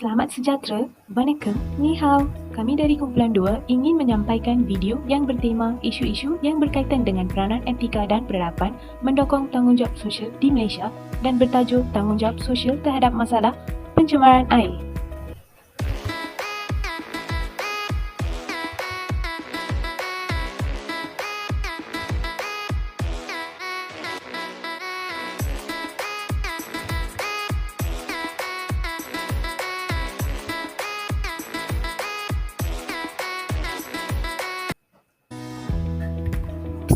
Selamat sejahtera, Vanakkam, Ni Hao. Kami dari Kumpulan 2 ingin menyampaikan video yang bertema isu-isu yang berkaitan dengan peranan etika dan berhadapan mendokong tanggungjawab sosial di Malaysia dan bertajuk Tanggungjawab Sosial Terhadap Masalah Pencemaran Air.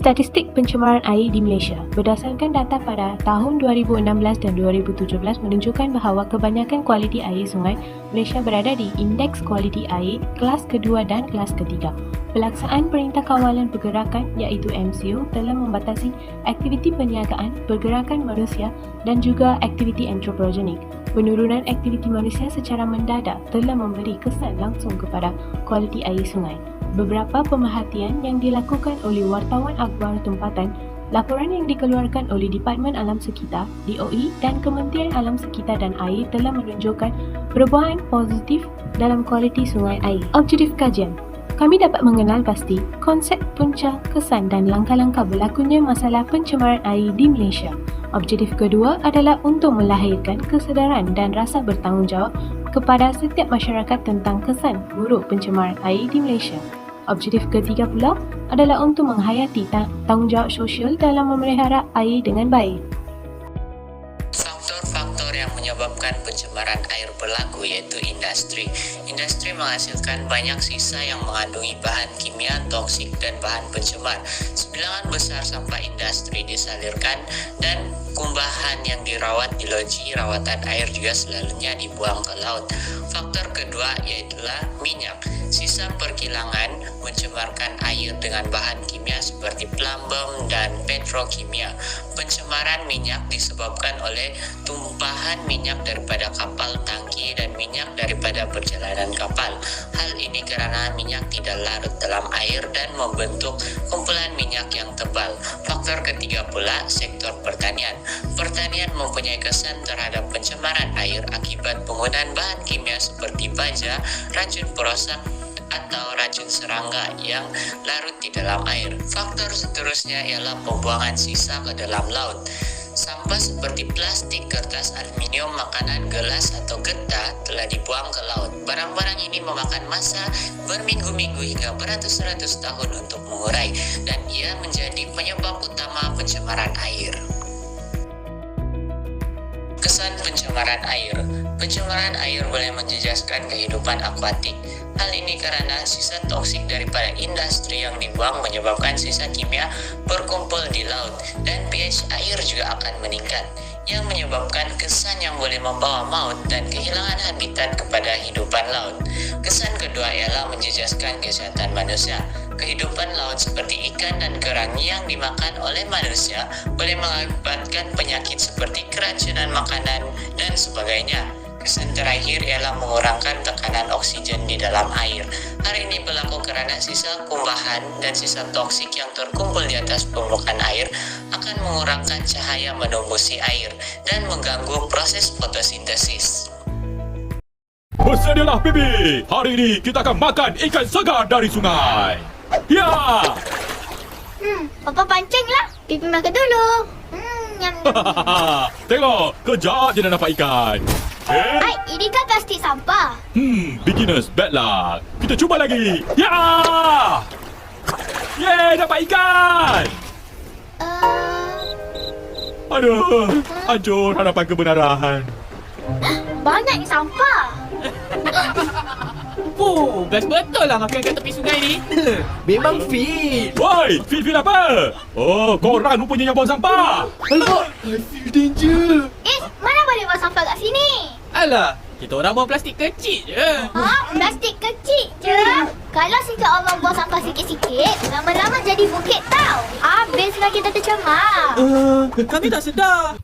Statistik pencemaran air di Malaysia berdasarkan data pada tahun 2016 dan 2017 menunjukkan bahawa kebanyakan kualiti air sungai Malaysia berada di Indeks Kualiti Air kelas kedua dan kelas ketiga. Pelaksanaan Perintah Kawalan Pergerakan iaitu MCO telah membatasi aktiviti perniagaan, pergerakan manusia dan juga aktiviti antropogenik. Penurunan aktiviti manusia secara mendadak telah memberi kesan langsung kepada kualiti air sungai. Beberapa pemerhatian yang dilakukan oleh wartawan akhbar tempatan, laporan yang dikeluarkan oleh Departmen Alam Sekitar, DOE dan Kementerian Alam Sekitar dan Air telah menunjukkan perubahan positif dalam kualiti sungai air. Objektif kajian. Kami dapat mengenal pasti konsep punca, kesan dan langkah-langkah berlakunya masalah pencemaran air di Malaysia. Objektif kedua adalah untuk melahirkan kesedaran dan rasa bertanggungjawab kepada setiap masyarakat tentang kesan buruk pencemaran air di Malaysia. Objektif ketiga pula adalah untuk menghayati tanggungjawab sosial dalam memelihara air dengan baik. Faktor-faktor yang menyebabkan pencemaran air berlaku iaitu industri. Industri menghasilkan banyak sisa yang mengandungi bahan kimia toksik dan bahan pencemar. Sebilangan besar sampah industri disalurkan dan kumbahan yang dirawat di loji rawatan air juga selalunya dibuang ke laut. Faktor kedua iaitulah minyak. Sisa perkilangan mencemarkan air dengan bahan kimia seperti plumbum dan petrokimia. Pencemaran minyak disebabkan oleh tumpahan minyak daripada kapal tangki dan minyak daripada perjalanan kapal. Hal ini karena minyak tidak larut dalam air dan membentuk kumpulan minyak yang tebal. Faktor ketiga pula sektor pertanian. Pertanian mempunyai kesan terhadap pencemaran air akibat penggunaan bahan kimia seperti baja, racun perosak atau racun serangga yang larut di dalam air. Faktor seterusnya ialah pembuangan sisa ke dalam laut. Sampah seperti plastik, kertas, aluminium, makanan, gelas atau getah telah dibuang ke laut. Barang-barang ini memakan masa berminggu-minggu hingga beratus-ratus tahun untuk mengurai dan ia menjadi penyebab utama pencemaran air. Kesan pencemaran air. Pencemaran air boleh menjejaskan kehidupan akuatik. Hal ini karena sisa toksik daripada industri yang dibuang menyebabkan sisa kimia berkumpul di laut dan pH air juga akan meningkat yang menyebabkan kesan yang boleh membawa maut dan kehilangan habitat kepada hidupan laut. Kesan kedua ialah menjejaskan kesihatan manusia. Kehidupan laut seperti ikan dan kerang yang dimakan oleh manusia boleh mengakibatkan penyakit seperti keracunan makanan dan sebagainya. Kesan terakhir ialah mengurangkan tekanan oksigen di dalam air. Hal ini berlaku kerana sisa kumbahan dan sisa toksik yang terkumpul di atas permukaan air akan mengurangkan cahaya menembusi air dan mengganggu proses fotosintesis. Bersedialah Bibi. Hari ini kita akan makan ikan segar dari sungai. Ya. Papa pancinglah. Pipi makan dulu. Nyam. Tengok, kejap je dah dapat ikan. Hai, ini kan plastik sampah. Beginners bad luck. Kita cuba lagi. Ya. Yeay, dapat ikan. Aduh, hancur harapan kebenaran. Banyak sampah. Best betul lah makan kat tepi sungai ni. Memang fit. Woi, feel apa? Oh, korang rupanya yang buang sampah. Alamak, I feel danger. Mana boleh buang sampah kat sini? Alah, kita orang buang plastik kecil je. Plastik kecil je. Kalau sikit orang buang sampah sikit-sikit, lama-lama jadi bukit tau. Habislah kita tercemar. Kami tak sedar.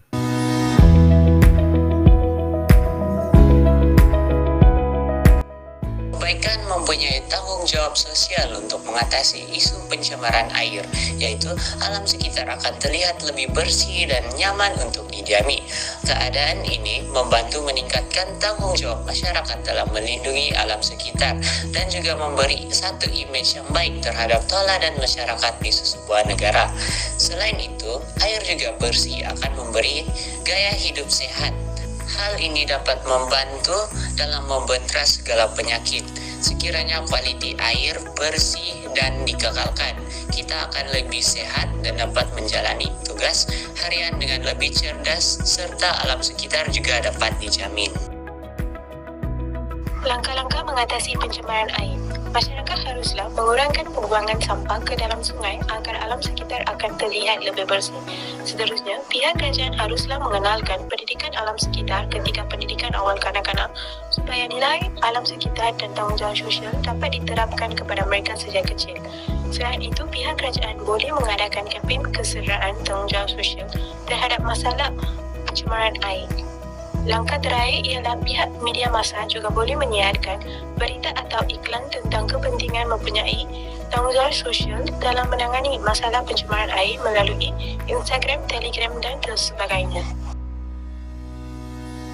Mereka mempunyai tanggung jawab sosial untuk mengatasi isu pencemaran air, yaitu alam sekitar akan terlihat lebih bersih dan nyaman untuk didiami. Keadaan ini membantu meningkatkan tanggung jawab masyarakat dalam melindungi alam sekitar dan juga memberi satu image yang baik terhadap tola dan masyarakat di sebuah negara. Selain itu, air juga bersih akan memberi gaya hidup sehat. Hal ini dapat membantu dalam membentras segala penyakit. Sekiranya kualiti air bersih dan dikekalkan, kita akan lebih sehat dan dapat menjalani tugas harian dengan lebih cerdas, serta alam sekitar juga dapat dijamin. Langkah-langkah mengatasi pencemaran air. Masyarakat haruslah mengurangkan pembuangan sampah ke dalam sungai agar alam sekitar akan terlihat lebih bersih. Seterusnya, pihak kerajaan haruslah mengenalkan pendidikan alam sekitar ketika pendidikan awal kanak-kanak supaya nilai alam sekitar dan tanggungjawab sosial dapat diterapkan kepada mereka sejak kecil. Selain itu, pihak kerajaan boleh mengadakan kempen kesedaraan tanggungjawab sosial terhadap masalah pencemaran air. Langkah terakhir ialah pihak media massa juga boleh menyiarkan berita atau iklan tentang kepentingan mempunyai tanggungjawab sosial dalam menangani masalah pencemaran air melalui Instagram, Telegram dan sebagainya.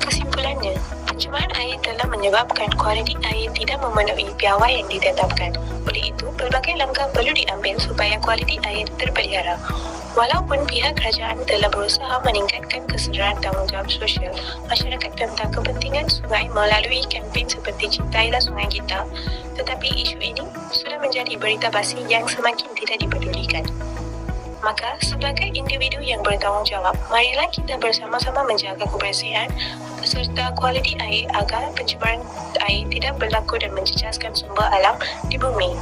Kesimpulannya, pencemaran air telah menyebabkan kualiti air tidak memenuhi piawai yang ditetapkan. Oleh itu, pelbagai langkah perlu diambil supaya kualiti air terpelihara. Walaupun pihak kerajaan telah berusaha meningkatkan kesedaran tanggungjawab sosial masyarakat tentang kepentingan sungai melalui kempen seperti Cintailah Sungai Kita, tetapi isu ini sudah menjadi berita basi yang semakin tidak dipedulikan. Maka, sebagai individu yang bertanggungjawab, marilah kita bersama-sama menjaga kebersihan serta kualiti air agar pencemaran air tidak berlaku dan menjejaskan sumber alam di bumi.